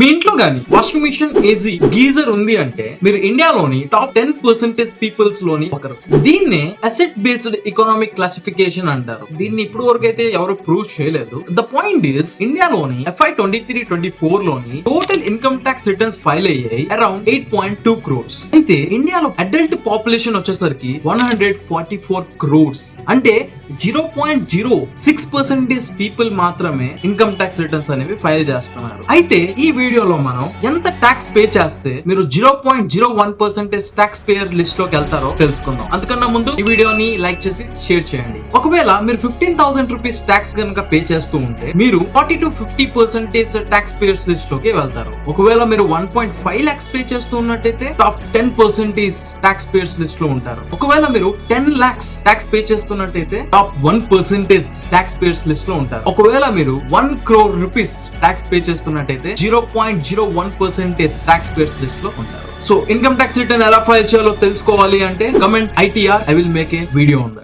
మీ ఇంట్లో గానీ washing machine, AC, geyser ఉంది అంటే మీరు ఇండియాలోని టాప్ 10% పీపుల్స్ లోని ఒకరు. దీన్నే అసెట్ బేస్డ్ ఎకనామిక్ క్లాసిఫికేషన్ అంటారు. దీన్ని ఇప్పుడు వరకు అయితే ఎవరు ప్రూవ్ చేయలేదు. ద పాయింట్ ఈస్ ఇండియాలోని FY 23-24 లోని total income tax returns file అయ్యాయి అరౌండ్ 8.2 crores. అయితే ఇండియాలో అడల్ట్ పాపులేషన్ వచ్చేసరికి 144 crores. అంటే 0.06% పీపుల్ మాత్రమే ఇన్కమ్ ట్యాక్స్ రిటర్న్స్ అనేవి ఫైల్ చేస్తున్నారు. అయితే ఈ వీడియోలో మనం ఎంత ట్యాక్స్ పే చేస్తే మీరు 0.01% ట్యాక్స్ పేయర్ లిస్ట్ లోకి వెళ్తారో తెలుసుకుందాం. అందుకన్నా ముందు ఈ వీడియోని లైక్ చేసి షేర్ చేయండి. ఒకవేళ మీరు 15,000 రూపీస్ ట్యాక్స్ కనుక పే చేస్తూ ఉంటే మీరు 40-50% ట్యాక్స్ పేయర్స్ లిస్ట్ లోకి వెళ్తారు. ఒకవేళ మీరు 1.5 lakhs పే చేస్తూ ఉన్నట్టయితే టాప్ 10% ట్యాక్స్ పేయర్స్ లిస్ట్ లో ఉంటారు. ఒకవేళ మీరు 10 lakhs ట్యాక్స్ పే చేస్తున్నట్టయితే టాప్ 1% ట్యాక్స్ పేయర్స్ లిస్ట్ లో ఉంటారు. ఒకవేళ మీరు 1 crore రూపీస్ ట్యాక్స్ పే చేస్తున్నట్టయితే 0.01% ట్యాక్స్ పేయర్స్ లిస్ట్ లో ఉంటారు. సో ఇన్కమ్ ట్యాక్స్ రిటర్న్ ఎలా ఫైల్ చేయాలో తెలుసుకోవాలి అంటే comment ITR, I will make a video on that.